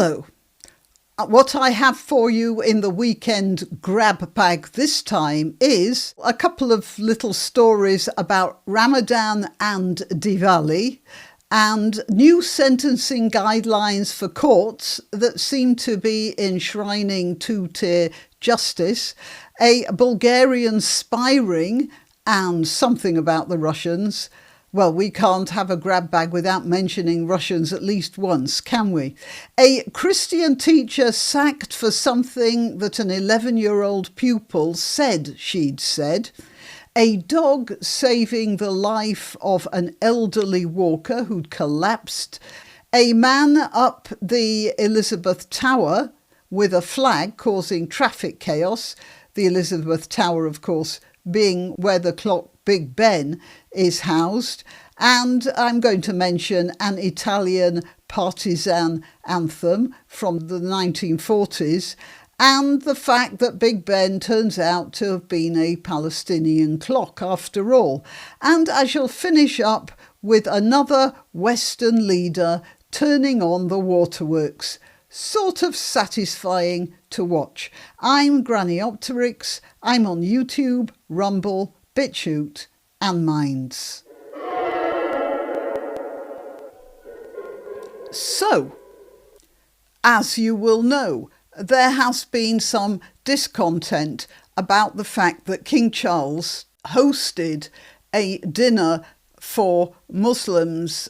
Hello. What I have for you in the weekend grab bag this time is a couple of little stories about Ramadan and Diwali and new sentencing guidelines for courts that seem to be enshrining two-tier justice, a Bulgarian spy ring and something about the Russians. Well, we can't have a grab bag without mentioning Russians at least once, can we? A Christian teacher sacked for something that an 11-year-old pupil said she'd said. A dog saving the life of an elderly walker who'd collapsed. A man up the Elizabeth Tower with a flag causing traffic chaos. The Elizabeth Tower, of course, being where the clock Big Ben is housed, and I'm going to mention an Italian partisan anthem from the 1940s, and the fact that Big Ben turns out to have been a Palestinian clock after all. And I shall finish up with another Western leader turning on the waterworks. Sort of satisfying to watch. I'm Granniopteryx. I'm on YouTube, Rumble, BitChute and Minds. So, as you will know, there has been some discontent about the fact that King Charles hosted a dinner for Muslims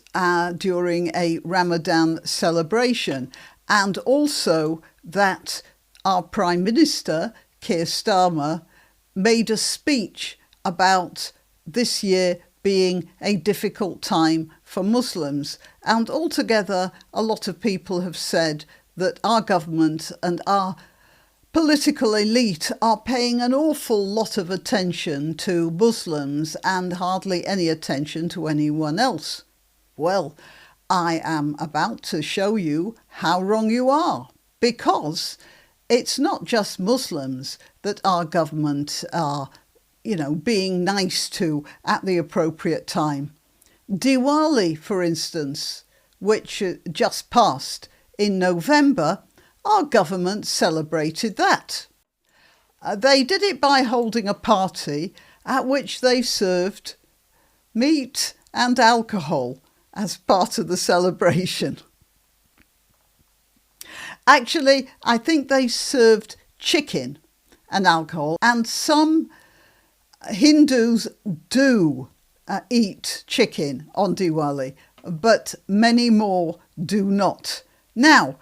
during a Ramadan celebration, and also that our Prime Minister, Keir Starmer, made a speech about this year being a difficult time for Muslims. And altogether, a lot of people have said that our government and our political elite are paying an awful lot of attention to Muslims and hardly any attention to anyone else. Well, I am about to show you how wrong you are, because it's not just Muslims that our government are, being nice to at the appropriate time. Diwali, for instance, which just passed in November, our government celebrated that. They did it by holding a party at which they served meat and alcohol as part of the celebration. Actually, I think they served chicken and alcohol, and some Hindus do eat chicken on Diwali, but many more do not. Now,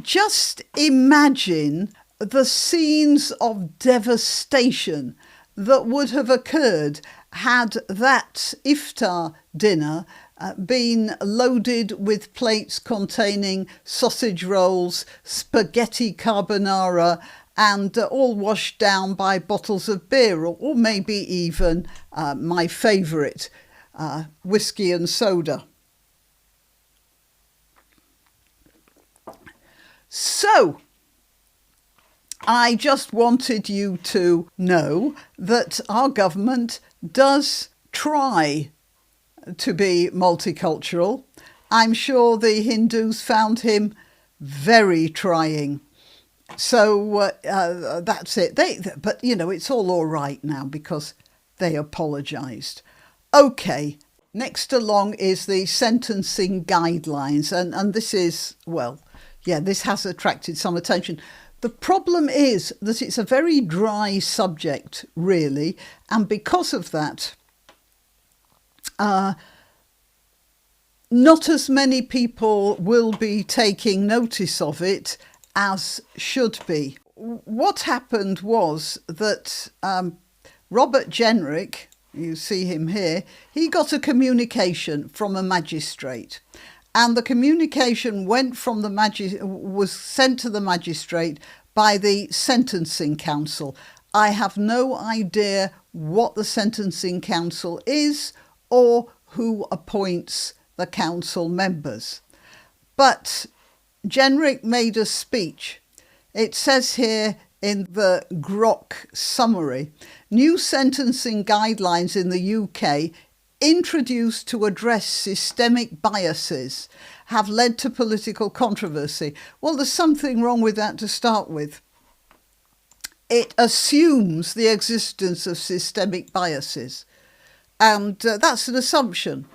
just imagine the scenes of devastation that would have occurred had that iftar dinner been loaded with plates containing sausage rolls, spaghetti carbonara, and all washed down by bottles of beer, or maybe even my favourite, whiskey and soda. So, I just wanted you to know that our government does try to be multicultural. I'm sure the Hindus found him very trying. So that's it. But it's all right now because they apologised. Okay, next along is the sentencing guidelines. And this is, this has attracted some attention. The problem is that it's a very dry subject, really. And because of that, not as many people will be taking notice of it as should be. What happened was that Robert Jenrick, you see him here, he got a communication from a magistrate, and the communication was sent to the magistrate by the Sentencing Council. I have no idea what the Sentencing Council is or who appoints the council members. But Jenrick made a speech. It says here in the Grok summary, new sentencing guidelines in the UK introduced to address systemic biases, have led to political controversy. Well, there's something wrong with that to start with. It assumes the existence of systemic biases, and that's an assumption.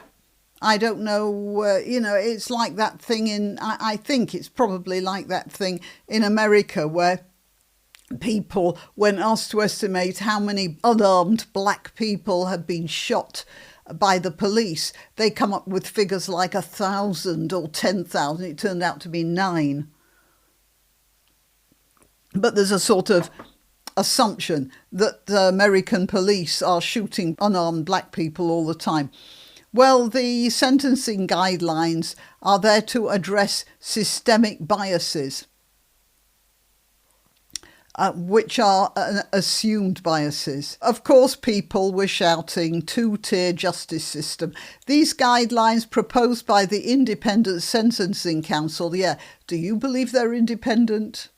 I don't know, it's like that thing I think it's probably like that thing in America where people, when asked to estimate how many unarmed black people have been shot by the police, they come up with figures like 1,000 or 10,000. It turned out to be 9. But there's a sort of assumption that the American police are shooting unarmed black people all the time. Well, the sentencing guidelines are there to address systemic biases, which are assumed biases. Of course, people were shouting two-tier justice system. These guidelines proposed by the Independent Sentencing Council, do you believe they're independent?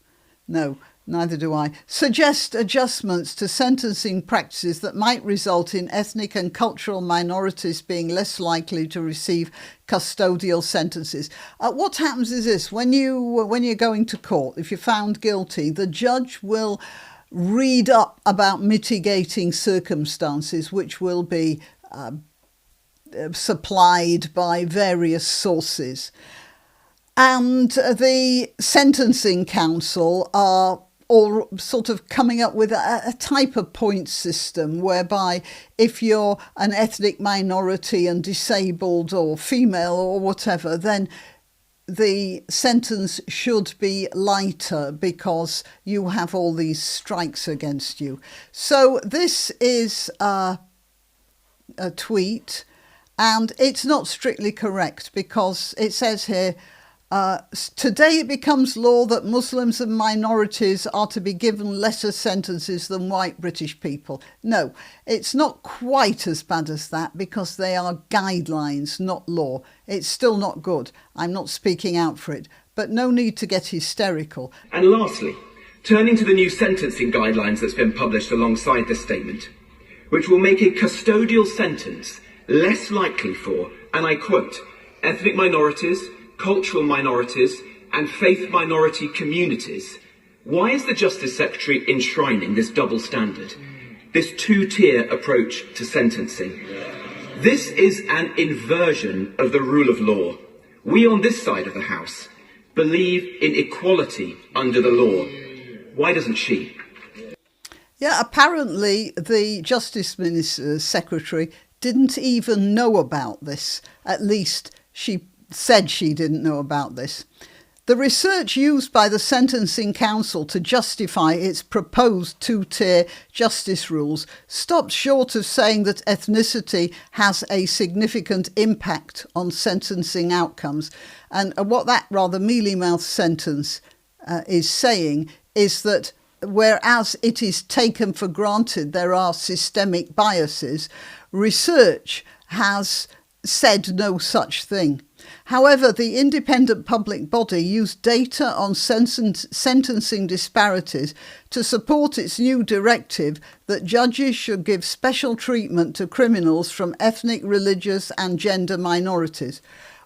No. Neither do I. Suggest adjustments to sentencing practices that might result in ethnic and cultural minorities being less likely to receive custodial sentences. What happens is this: when you're going to court, if you're found guilty, the judge will read up about mitigating circumstances, which will be supplied by various sources. And the Sentencing Council are all sort of coming up with a type of point system whereby if you're an ethnic minority and disabled or female or whatever, then the sentence should be lighter because you have all these strikes against you. So this is a tweet, and it's not strictly correct because it says here, today it becomes law that Muslims and minorities are to be given lesser sentences than white British people. No, it's not quite as bad as that because they are guidelines, not law. It's still not good. I'm not speaking out for it, but no need to get hysterical. And lastly, turning to the new sentencing guidelines that's been published alongside this statement, which will make a custodial sentence less likely for, and I quote, ethnic minorities, cultural minorities and faith minority communities. Why is the Justice Secretary enshrining this double standard, this two-tier approach to sentencing? This is an inversion of the rule of law. We on this side of the House believe in equality under the law. Why doesn't she? Yeah, apparently the Justice Secretary didn't even know about this. At least she said she didn't know about this. The research used by the Sentencing Council to justify its proposed two-tier justice rules stops short of saying that ethnicity has a significant impact on sentencing outcomes. And what that rather mealy-mouthed sentence is saying is that whereas it is taken for granted there are systemic biases, research has said no such thing. However, the independent public body used data on sentencing disparities to support its new directive that judges should give special treatment to criminals from ethnic, religious and gender minorities,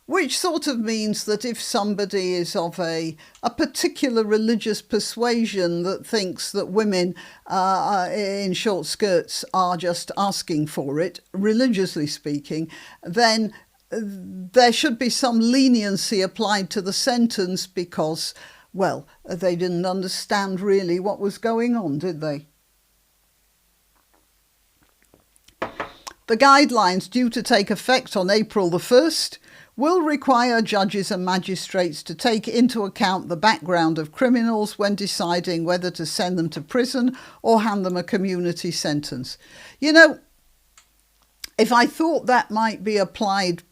which sort of means that if somebody is of a particular religious persuasion that thinks that women in short skirts are just asking for it, religiously speaking, then there should be some leniency applied to the sentence because, well, they didn't understand really what was going on, did they? The guidelines due to take effect on April the 1st will require judges and magistrates to take into account the background of criminals when deciding whether to send them to prison or hand them a community sentence. You know, if I thought that might be applied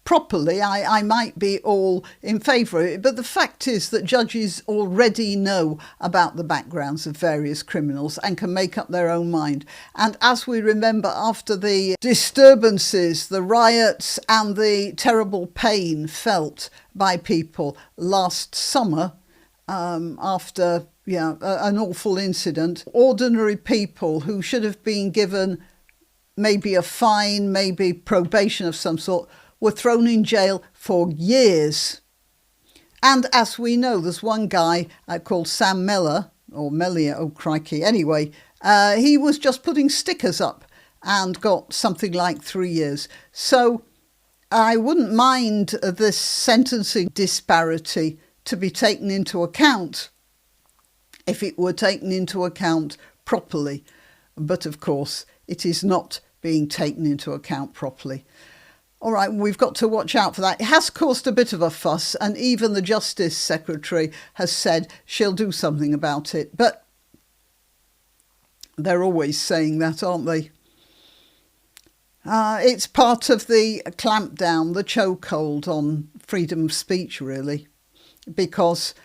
properly, I might be all in favour of it. But the fact is that judges already know about the backgrounds of various criminals and can make up their own mind. And as we remember, after the disturbances, the riots and the terrible pain felt by people last summer, after an awful incident, ordinary people who should have been given maybe a fine, maybe probation of some sort, were thrown in jail for years. And as we know, there's one guy called Sam Meller, or Mellier, oh crikey, anyway, he was just putting stickers up and got something like 3 years. So I wouldn't mind this sentencing disparity to be taken into account if it were taken into account properly. But of course, it is not being taken into account properly. All right, we've got to watch out for that. It has caused a bit of a fuss, and even the Justice Secretary has said she'll do something about it. But they're always saying that, aren't they? It's part of the clampdown, the chokehold on freedom of speech, really, because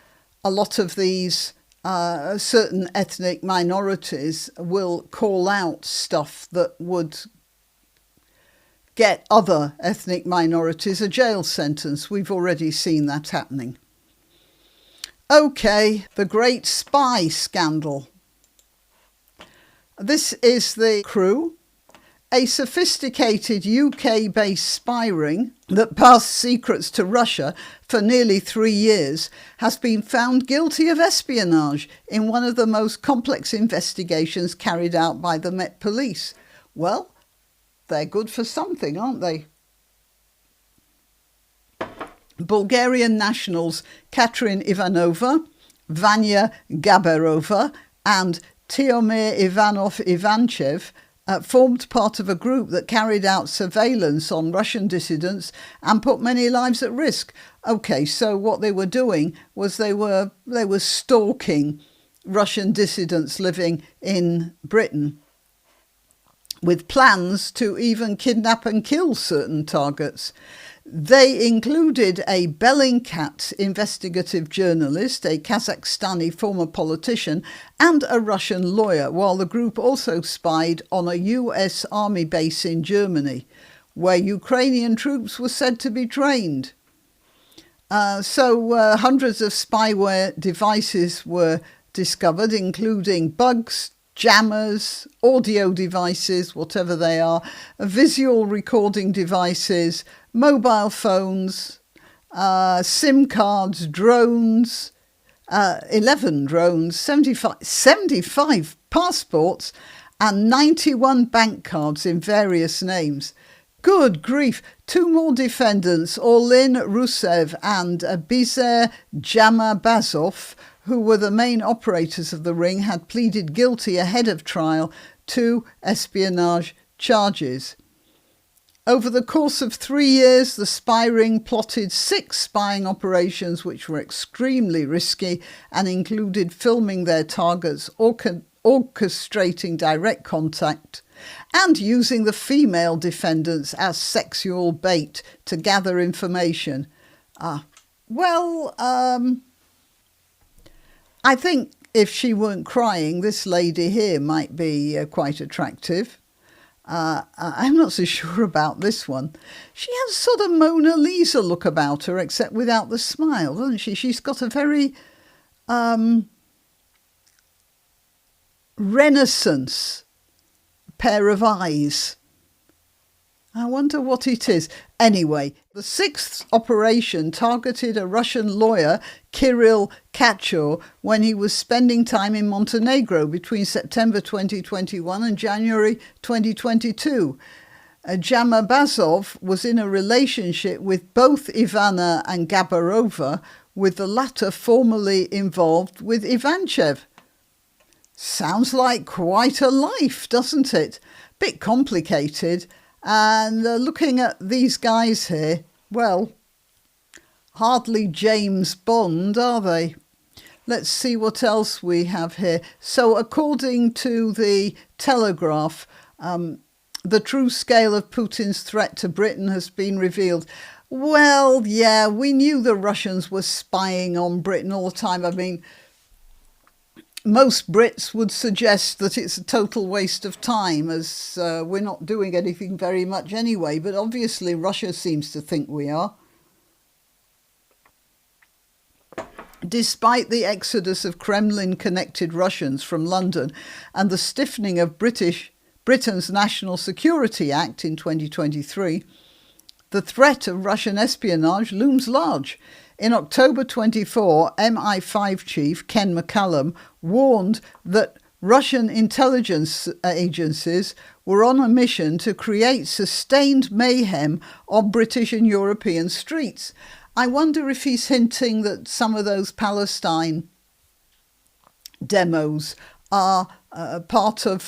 a lot of these certain ethnic minorities will call out stuff that would get other ethnic minorities a jail sentence. We've already seen that happening. Okay, the Great Spy Scandal. This is the Crew, a sophisticated UK-based spy ring that passed secrets to Russia for nearly 3 years, has been found guilty of espionage in one of the most complex investigations carried out by the Met Police. Well, they're good for something, aren't they? Bulgarian nationals Katrin Ivanova, Vanya Gaberova and Tiomir Ivanov-Ivanchev formed part of a group that carried out surveillance on Russian dissidents and put many lives at risk. Okay, so what they were doing was they were stalking Russian dissidents living in Britain, with plans to even kidnap and kill certain targets. They included a Bellingcat investigative journalist, a Kazakhstani former politician, and a Russian lawyer, while the group also spied on a US army base in Germany, where Ukrainian troops were said to be trained. So hundreds of spyware devices were discovered, including bugs, jammers, audio devices, whatever they are, visual recording devices, mobile phones, SIM cards, drones, 11 drones, 75 passports, and 91 bank cards in various names. Good grief! 2 more defendants, Orlin Rusev and Bizer Jamabazov, who were the main operators of the ring, had pleaded guilty ahead of trial to espionage charges. Over the course of 3 years, the spy ring plotted 6 spying operations which were extremely risky and included filming their targets, orchestrating direct contact, and using the female defendants as sexual bait to gather information. I think if she weren't crying, this lady here might be quite attractive. I'm not so sure about this one. She has a sort of Mona Lisa look about her, except without the smile, doesn't she? She's got a very Renaissance pair of eyes. I wonder what it is. Anyway, the 6th operation targeted a Russian lawyer, Kirill Kachor, when he was spending time in Montenegro between September 2021 and January 2022. Jamabazov was in a relationship with both Ivana and Gaberova, with the latter formerly involved with Ivanchev. Sounds like quite a life, doesn't it? Bit complicated. And looking at these guys here, well, hardly James Bond, are they? Let's see what else we have here. So according to the Telegraph, the true scale of Putin's threat to Britain has been revealed. Well, yeah, we knew the Russians were spying on Britain all the time. I mean, most Brits would suggest that it's a total waste of time, as we're not doing anything very much anyway, but obviously Russia seems to think we are. Despite the exodus of Kremlin-connected Russians from London and the stiffening of British Britain's National Security Act in 2023, the threat of Russian espionage looms large. In October 24, MI5 chief Ken McCallum warned that Russian intelligence agencies were on a mission to create sustained mayhem on British and European streets. I wonder if he's hinting that some of those Palestine demos are part of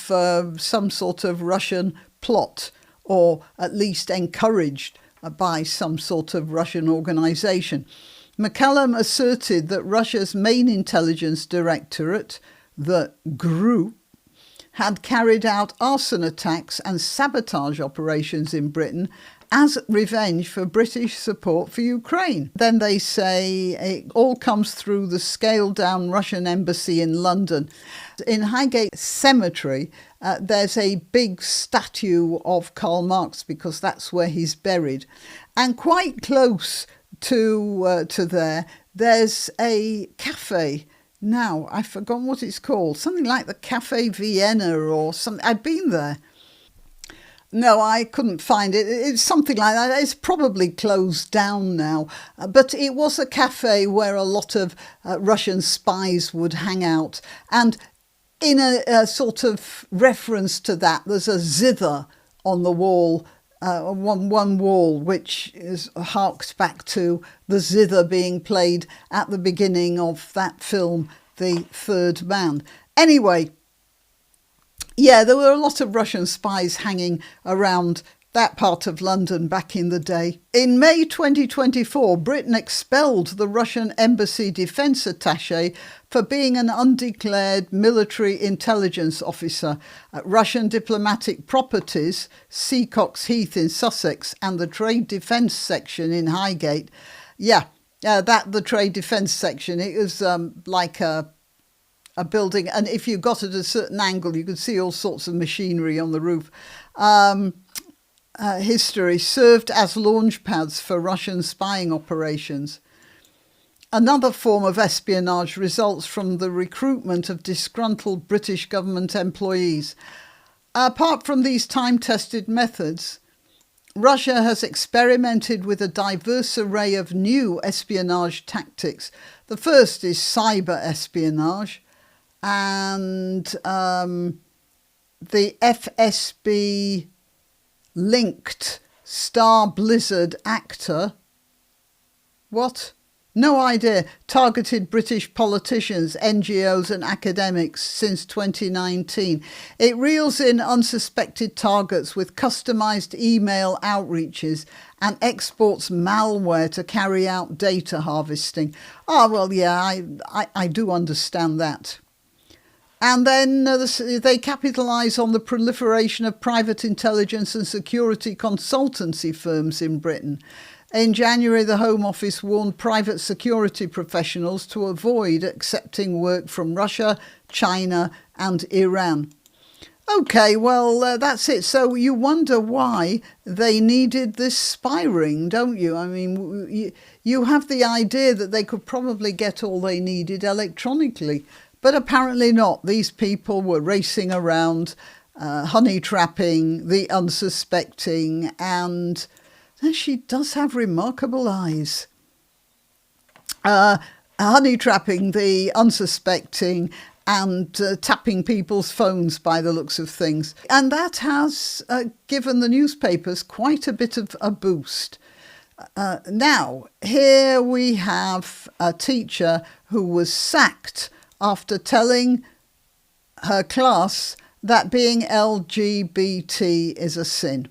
some sort of Russian plot, or at least encouraged by some sort of Russian organisation. McCallum asserted that Russia's main intelligence directorate, the GRU, had carried out arson attacks and sabotage operations in Britain as revenge for British support for Ukraine. Then they say it all comes through the scaled-down Russian embassy in London. In Highgate Cemetery, there's a big statue of Karl Marx because that's where he's buried. And quite close to there, there's a cafe. Now, I've forgotten what it's called. Something like the Cafe Vienna or something. I've been there. No, I couldn't find it. It's something like that. It's probably closed down now. But it was a cafe where a lot of Russian spies would hang out. And in a sort of reference to that, there's a zither on the wall, one wall, which harks back to the zither being played at the beginning of that film, The Third Man. Anyway, yeah, there were a lot of Russian spies hanging around that part of London back in the day. In May 2024, Britain expelled the Russian embassy defence attaché for being an undeclared military intelligence officer at Russian diplomatic properties, Seacocks Heath in Sussex, and the Trade Defence section in Highgate. The Trade Defence section, it was like a building, and if you got at a certain angle, you could see all sorts of machinery on the roof. History served as launch pads for Russian spying operations. Another form of espionage results from the recruitment of disgruntled British government employees. Apart from these time-tested methods, Russia has experimented with a diverse array of new espionage tactics. The first is cyber espionage, and the FSB linked Star Blizzard actor, no idea, targeted British politicians, NGOs and academics since 2019. It reels in unsuspected targets with customised email outreaches and exports malware to carry out data harvesting. I do understand that. And then they capitalise on the proliferation of private intelligence and security consultancy firms in Britain. In January, the Home Office warned private security professionals to avoid accepting work from Russia, China and Iran. OK, well, that's it. So you wonder why they needed this spy ring, don't you? I mean, you have the idea that they could probably get all they needed electronically. But apparently not. These people were racing around, honey trapping the unsuspecting, and she does have remarkable eyes. Honey trapping the unsuspecting and tapping people's phones by the looks of things. And that has given the newspapers quite a bit of a boost. Now, here we have a teacher who was sacked after telling her class that being LGBT is a sin.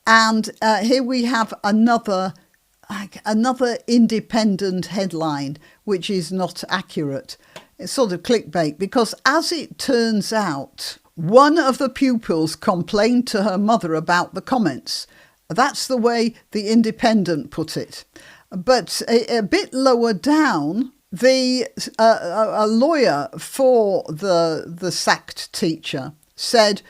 And here we have another independent headline, which is not accurate. It's sort of clickbait, because as it turns out, one of the pupils complained to her mother about the comments. That's the way the Independent put it. But a bit lower down, a lawyer for the sacked teacher said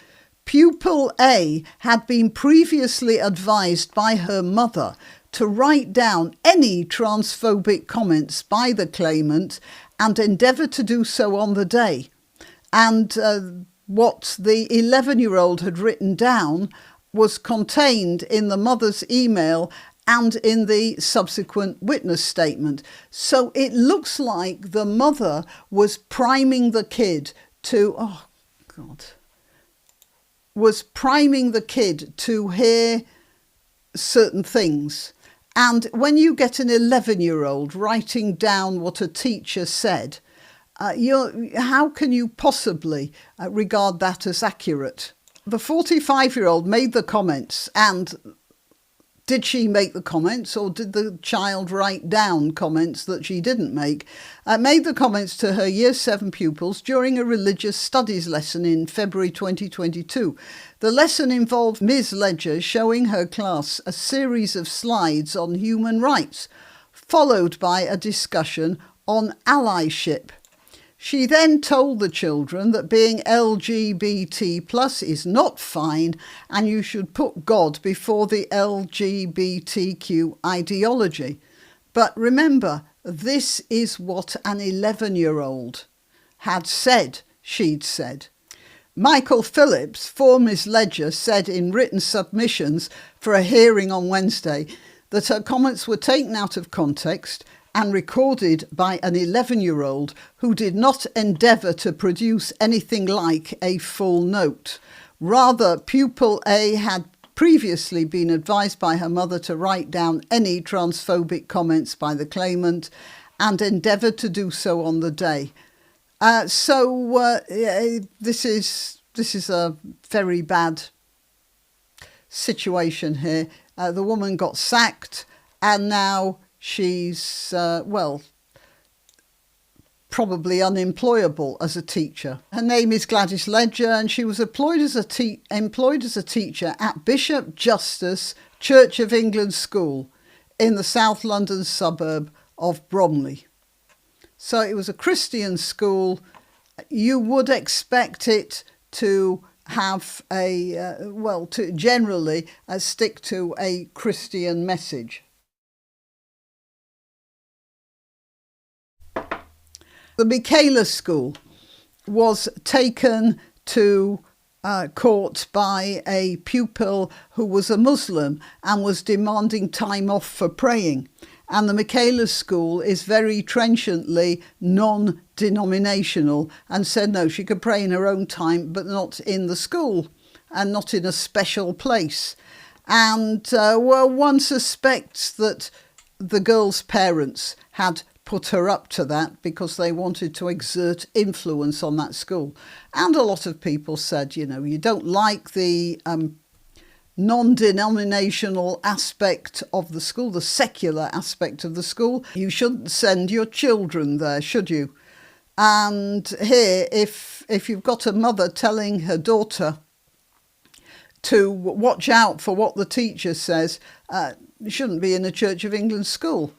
pupil A had been previously advised by her mother to write down any transphobic comments by the claimant and endeavour to do so on the day. And what the 11-year-old had written down was contained in the mother's email and in the subsequent witness statement. So it looks like the mother was priming the kid to, was priming the kid to hear certain things. And when you get an 11-year-old writing down what a teacher said, how can you possibly regard that as accurate? The 45-year-old made the comments, and did she make the comments, or did the child write down comments that she didn't make? Made the comments to her Year 7 pupils during a religious studies lesson in February 2022. The lesson involved Ms. Ledger showing her class a series of slides on human rights, followed by a discussion on allyship. She then told the children that being LGBT plus is not fine and you should put God before the LGBTQ ideology. But remember, this is what an 11-year-old had said she'd said. Michael Phillips for Ms. Ledger said in written submissions for a hearing on Wednesday that her comments were taken out of context and recorded by an 11-year-old who did not endeavour to produce anything like a full note. Rather, pupil A had previously been advised by her mother to write down any transphobic comments by the claimant and endeavoured to do so on the day. This is a very bad situation here. The woman got sacked, and now she's, probably unemployable as a teacher. Her name is Gladys Ledger, and she was employed as a teacher at Bishop Justice Church of England School in the South London suburb of Bromley. So it was a Christian school. You would expect it to have to generally stick to a Christian message. The Michaela School was taken to court by a pupil who was a Muslim and was demanding time off for praying. And the Michaela School is very trenchantly non-denominational and said no, she could pray in her own time, but not in the school and not in a special place. And one suspects that the girl's parents had put her up to that because they wanted to exert influence on that school. And a lot of people said, you don't like the non-denominational aspect of the school, the secular aspect of the school. You shouldn't send your children there, should you? And here, if you've got a mother telling her daughter to watch out for what the teacher says, you shouldn't be in a Church of England school.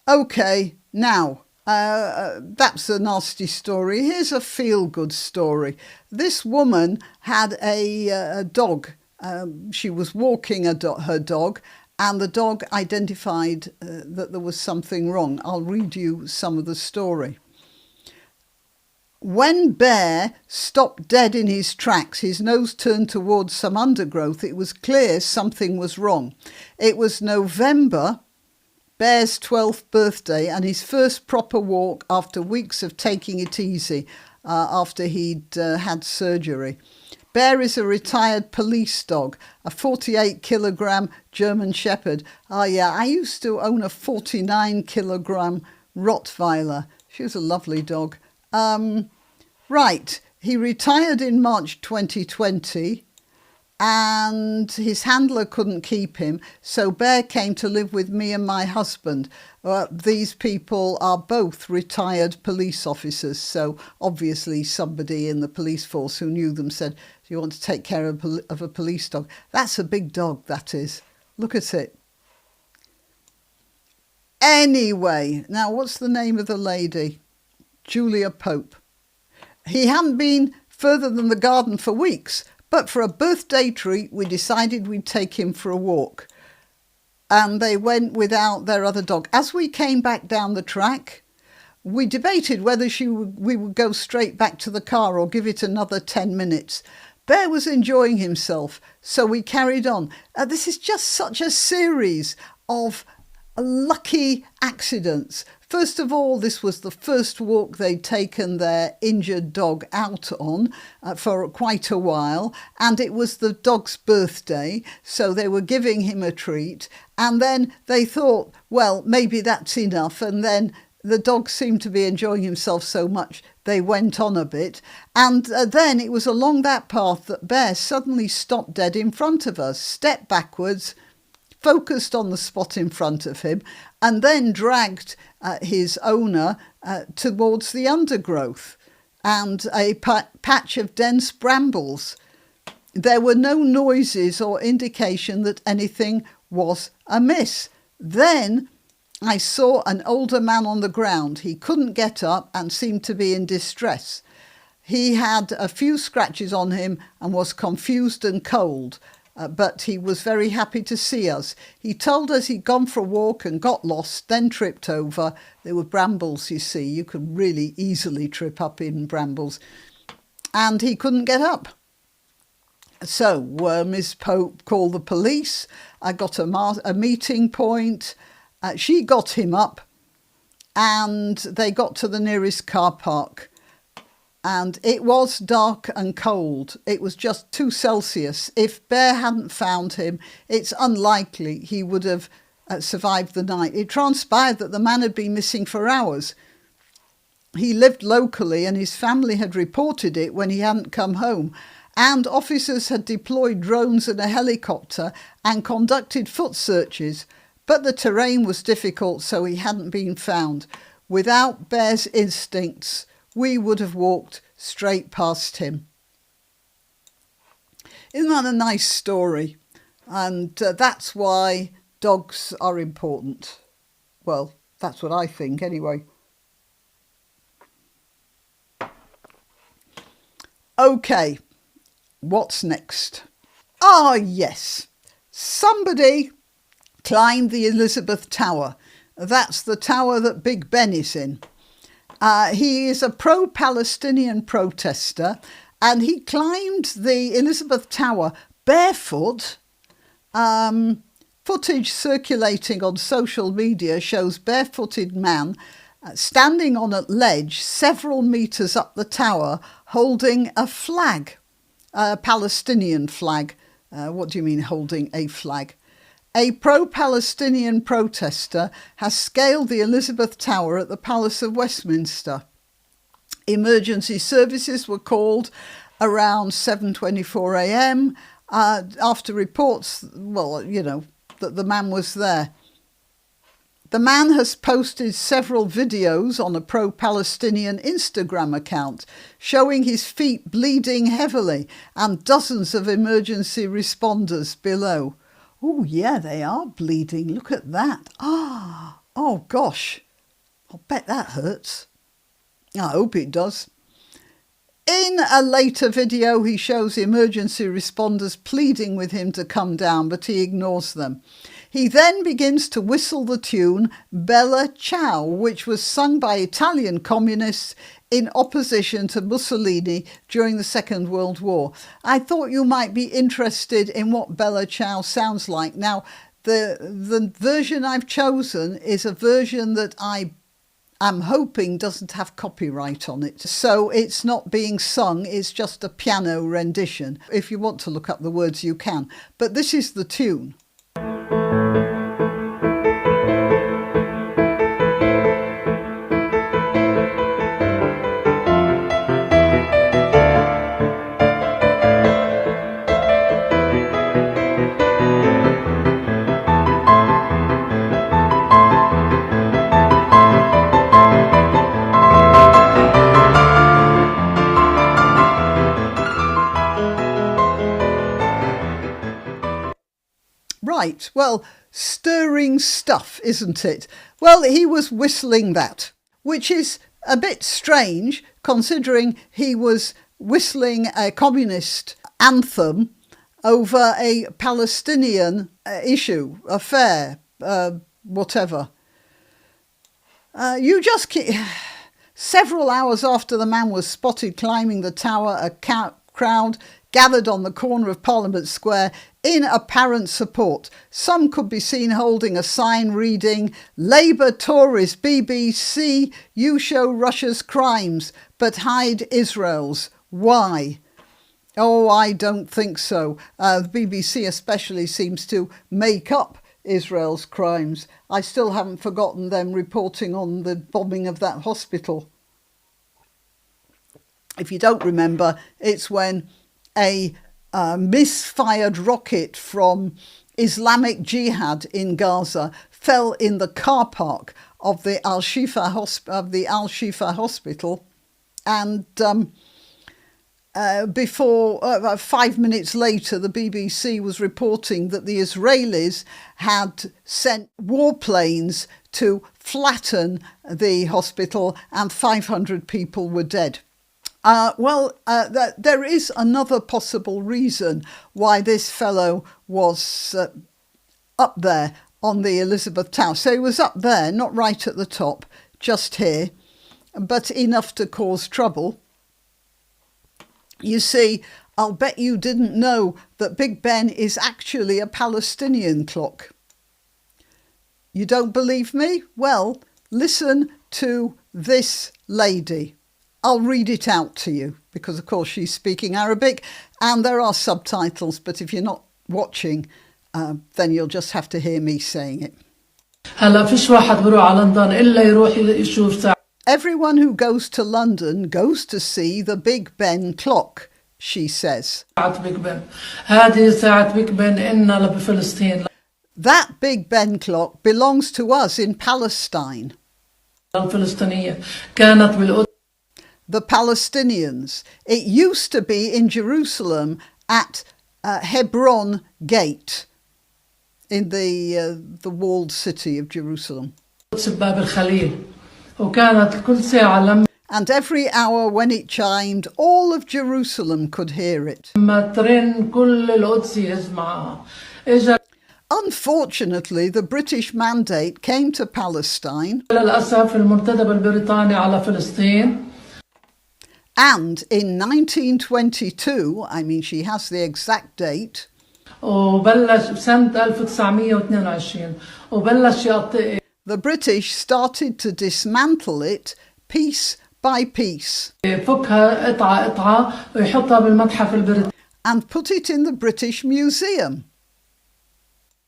OK, now, that's a nasty story. Here's a feel-good story. This woman had a dog. She was walking her dog, and the dog identified that there was something wrong. I'll read you some of the story. When Bear stopped dead in his tracks, his nose turned towards some undergrowth, it was clear something was wrong. It was November, Bear's 12th birthday, and his first proper walk after weeks of taking it easy after he'd had surgery. Bear is a retired police dog, a 48-kilogram German Shepherd. Oh yeah, I used to own a 49-kilogram Rottweiler. She was a lovely dog. Right, he retired in March 2020 and his handler couldn't keep him, so Bear came to live with me and my husband. These people are both retired police officers, so obviously somebody in the police force who knew them said, do you want to take care of a police dog? That's a big dog, that is. Look at it. Anyway, now what's the name of the lady? Julia Pope. He hadn't been further than the garden for weeks, but for a birthday treat, we decided we'd take him for a walk. And they went without their other dog. As we came back down the track, We debated whether we would go straight back to the car or give it another 10 minutes. Bear was enjoying himself, so we carried on. This is just such a series of lucky accidents. First of all, this was the first walk they'd taken their injured dog out on for quite a while, and it was the dog's birthday, so they were giving him a treat, and then they thought, well, maybe that's enough, and then the dog seemed to be enjoying himself so much they went on a bit, and then it was along that path that Bear suddenly stopped dead in front of us, stepped backwards, focused on the spot in front of him, and then dragged his owner towards the undergrowth and a patch of dense brambles. There were no noises or indication that anything was amiss. Then I saw an older man on the ground. He couldn't get up and seemed to be in distress. He had a few scratches on him and was confused and cold. But he was very happy to see us. He told us he'd gone for a walk and got lost, then tripped over. There were brambles, you see. You could really easily trip up in brambles. And he couldn't get up. So Miss Pope called the police. I got a meeting point. She got him up and they got to the nearest car park. And it was dark and cold. It was just 2 Celsius. If Bear hadn't found him, it's unlikely he would have survived the night. It transpired that the man had been missing for hours. He lived locally and his family had reported it when he hadn't come home. And officers had deployed drones and a helicopter and conducted foot searches. But the terrain was difficult, so he hadn't been found. Without Bear's instincts, we would have walked straight past him. Isn't that a nice story? And that's why dogs are important. Well, that's what I think anyway. Okay, what's next? Ah, yes. Somebody climbed the Elizabeth Tower. That's the tower that Big Ben is in. He is a pro-Palestinian protester and he climbed the Elizabeth Tower barefoot. Footage circulating on social media shows barefooted man standing on a ledge several metres up the tower holding a flag, a Palestinian flag. What do you mean holding a flag? A pro-Palestinian protester has scaled the Elizabeth Tower at the Palace of Westminster. Emergency services were called around 7:24 a.m. After reports, that the man was there. The man has posted several videos on a pro-Palestinian Instagram account showing his feet bleeding heavily and dozens of emergency responders below. Oh, yeah, they are bleeding. Look at that. Oh, gosh. I'll bet that hurts. I hope it does. In a later video, he shows emergency responders pleading with him to come down, but he ignores them. He then begins to whistle the tune Bella Ciao, which was sung by Italian communists in opposition to Mussolini during the Second World War. I thought you might be interested in what Bella Ciao sounds like. Now, the version I've chosen is a version that I am hoping doesn't have copyright on it. So it's not being sung, it's just a piano rendition. If you want to look up the words, you can. But this is the tune. Right, well, stirring stuff, isn't it? Well, he was whistling that, which is a bit strange considering he was whistling a communist anthem over a Palestinian issue, affair, whatever. You just keep... Several hours after the man was spotted climbing the tower, a crowd gathered on the corner of Parliament Square in apparent support. Some could be seen holding a sign reading, "Labour Tories BBC, you show Russia's crimes, but hide Israel's. Why?" Oh, I don't think so. The BBC especially seems to make up Israel's crimes. I still haven't forgotten them reporting on the bombing of that hospital. If you don't remember, it's when a misfired rocket from Islamic Jihad in Gaza fell in the car park of the Al-Shifa hospital, and before 5 minutes later, the BBC was reporting that the Israelis had sent warplanes to flatten the hospital and 500 people were dead. There is another possible reason why this fellow was up there on the Elizabeth Tower. So he was up there, not right at the top, just here, but enough to cause trouble. You see, I'll bet you didn't know that Big Ben is actually a Palestinian clock. You don't believe me? Well, listen to this lady. I'll read it out to you because, of course, she's speaking Arabic and there are subtitles, but if you're not watching, then you'll just have to hear me saying it. Everyone who goes to London goes to see the Big Ben clock, she says. That Big Ben clock belongs to us in Palestine. The Palestinians. It used to be in Jerusalem at Hebron Gate, in the walled city of Jerusalem. And every hour when it chimed, all of Jerusalem could hear it. Unfortunately, the British mandate came to Palestine. And in 1922, I mean, she has the exact date, the British started to dismantle it piece by piece and put it in the British Museum.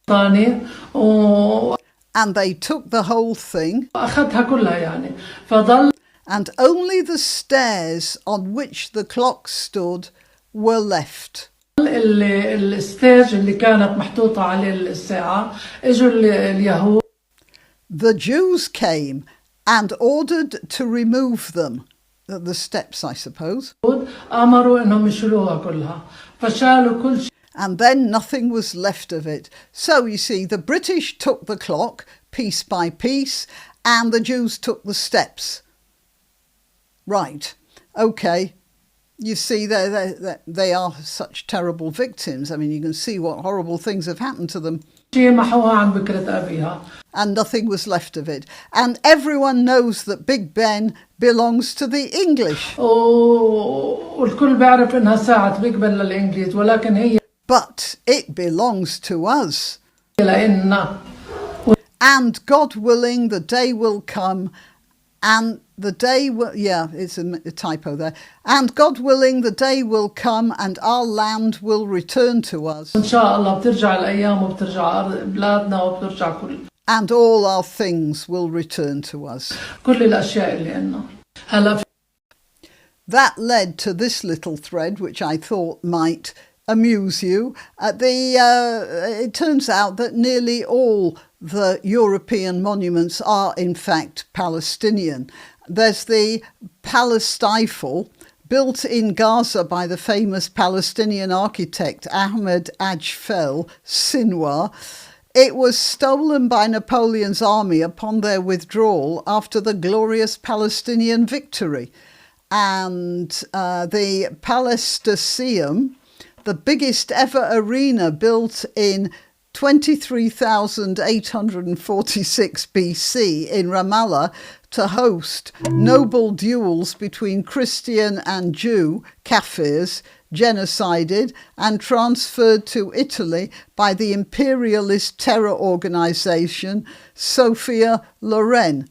And they took the whole thing, and only the stairs on which the clock stood were left. The Jews came and ordered to remove them, the steps, I suppose. And then nothing was left of it. So you see, the British took the clock piece by piece and the Jews took the steps. Right, okay. You see, they are such terrible victims. I mean, you can see what horrible things have happened to them. And nothing was left of it. And everyone knows that Big Ben belongs to the English. But it belongs to us. And God willing, the day will come, and the day will, it's a typo there. And God willing, the day will come and our land will return to us. And all our things will return to us. That led to this little thread, which I thought might amuse you. It turns out that nearly all the European monuments are in fact Palestinian. There's the Palestifel, built in Gaza by the famous Palestinian architect Ahmed Ajfel Sinwar. It was stolen by Napoleon's army upon their withdrawal after the glorious Palestinian victory. And the Palestiseum, the biggest ever arena built in 23,846 BC in Ramallah to host noble duels between Christian and Jew Kafirs, genocided and transferred to Italy by the imperialist terror organisation Sophia Loren.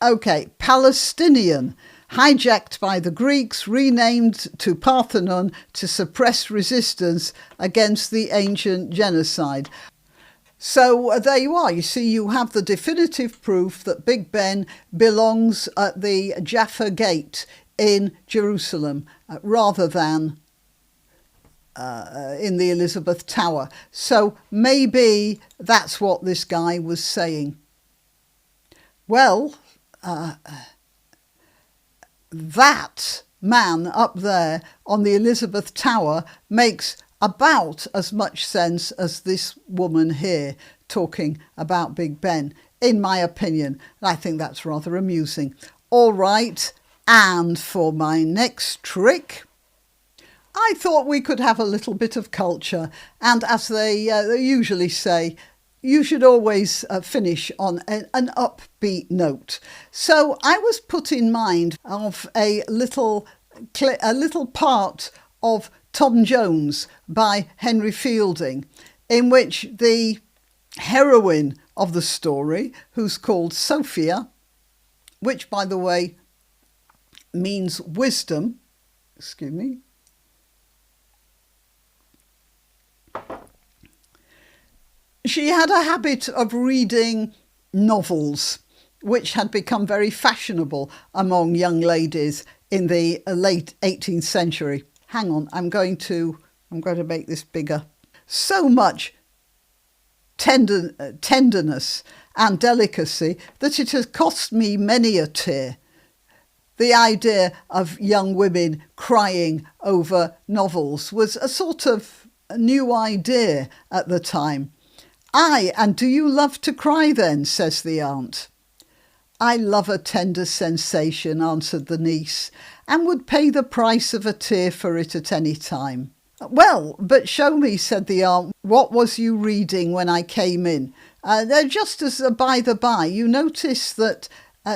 Okay, Palestinian, hijacked by the Greeks, renamed to Parthenon to suppress resistance against the ancient genocide. So there you are. You see, you have the definitive proof that Big Ben belongs at the Jaffa Gate in Jerusalem rather than in the Elizabeth Tower. So maybe that's what this guy was saying. Well, that man up there on the Elizabeth Tower makes about as much sense as this woman here talking about Big Ben, in my opinion. I think that's rather amusing. All right, and for my next trick, I thought we could have a little bit of culture, and as they usually say, you should always finish on an upbeat note. So I was put in mind of a little part of Tom Jones by Henry Fielding, in which the heroine of the story, who's called Sophia, which, by the way, means wisdom, excuse me, she had a habit of reading novels, which had become very fashionable among young ladies in the late 18th century. Hang on, I'm going to make this bigger. So much tenderness and delicacy that it has cost me many a tear. The idea of young women crying over novels was a sort of new idea at the time. "Aye, and do you love to cry then?" says the aunt. "I love a tender sensation," answered the niece, "and would pay the price of a tear for it at any time." "Well, but show me," said the aunt, "what was you reading when I came in?" Just as a by the by, you notice that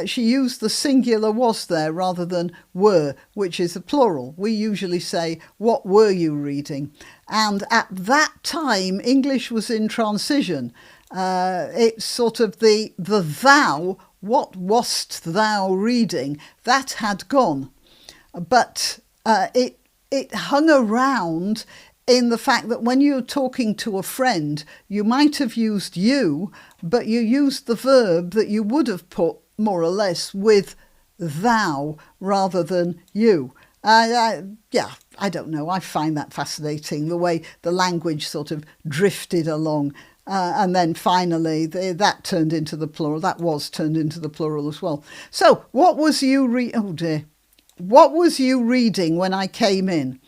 she used the singular was there rather than were, which is a plural. We usually say, "What were you reading?" And at that time, English was in transition. It's sort of the thou, what wast thou reading, that had gone. But it hung around in the fact that when you're talking to a friend, you might have used you, but you used the verb that you would have put more or less with thou rather than you. I don't know. I find that fascinating, the way the language sort of drifted along. And then finally, that turned into the plural. That was turned into the plural as well. So what was you What was you reading when I came in?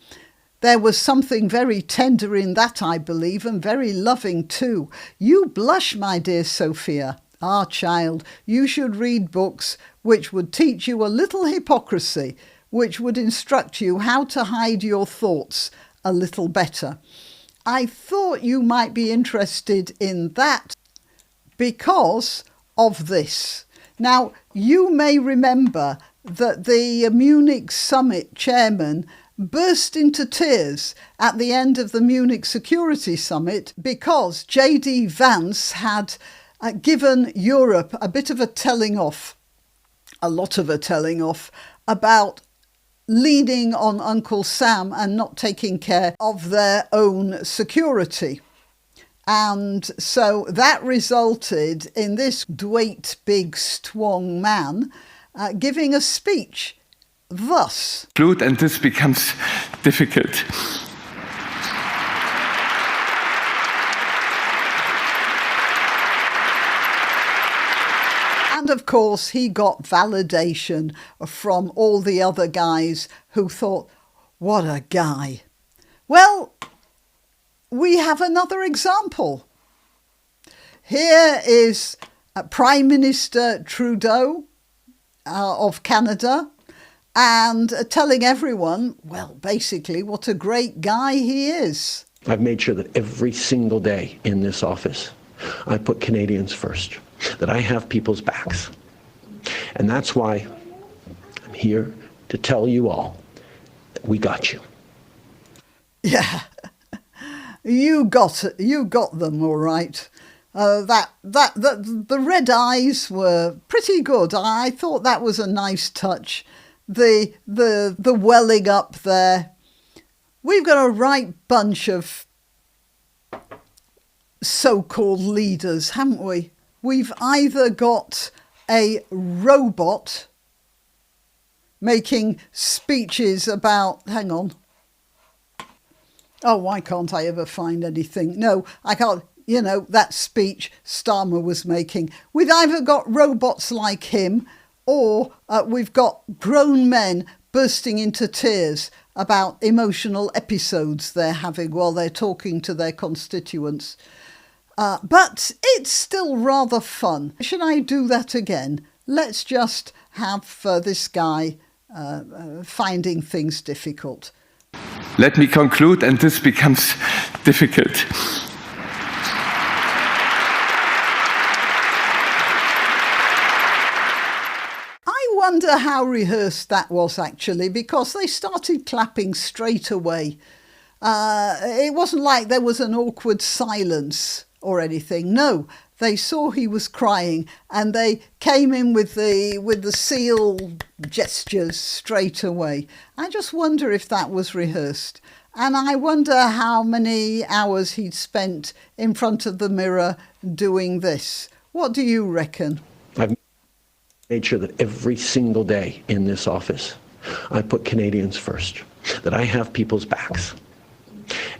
There was something very tender in that, I believe, and very loving too. You blush, my dear Sophia. Ah, child, you should read books which would teach you a little hypocrisy, which would instruct you how to hide your thoughts a little better. I thought you might be interested in that because of this. Now, you may remember that the Munich summit chairman burst into tears at the end of the Munich Security Summit because J.D. Vance had given Europe a bit of a telling off, a lot of a telling off, about leaning on Uncle Sam and not taking care of their own security. And so that resulted in this great big strong man giving a speech thus. And this becomes difficult. And of course, he got validation from all the other guys who thought, what a guy. Well, we have another example. Here is Prime Minister Trudeau of Canada and telling everyone, well, basically, what a great guy he is. I've made sure that every single day in this office, I put Canadians first, that I have people's backs. And that's why I'm here to tell you all that we got you. Yeah, you got them all right. The red eyes were pretty good. I thought that was a nice touch. The welling up there. We've got a right bunch of so-called leaders, haven't we? We've either got a robot making speeches about, hang on. Oh, why can't I ever find anything? No, I can't. You know, that speech Starmer was making. We've either got robots like him or we've got grown men bursting into tears about emotional episodes they're having while they're talking to their constituents. But it's still rather fun. Should I do that again? Let's just have this guy finding things difficult. Let me conclude, and this becomes difficult. I wonder how rehearsed that was actually, because they started clapping straight away. It wasn't like there was an awkward silence or anything. No, they saw he was crying and they came in with the seal gestures straight away. I just wonder if that was rehearsed. And I wonder how many hours he'd spent in front of the mirror doing this. What do you reckon? I've made sure that every single day in this office, I put Canadians first, that I have people's backs.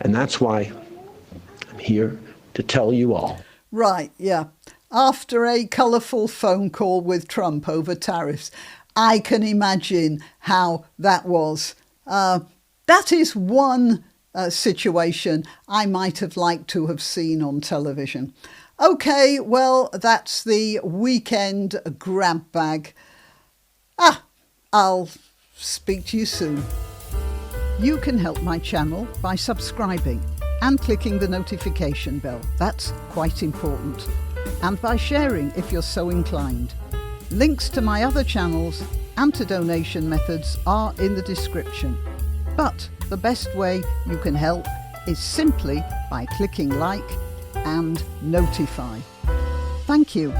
And that's why I'm here to tell you all. Right, yeah. After a colourful phone call with Trump over tariffs, I can imagine how that was. That is one situation I might have liked to have seen on television. OK, well, that's the weekend grab bag. I'll speak to you soon. You can help my channel by subscribing and clicking the notification bell. That's quite important. And by sharing if you're so inclined. Links to my other channels and to donation methods are in the description. But the best way you can help is simply by clicking like and notify. Thank you.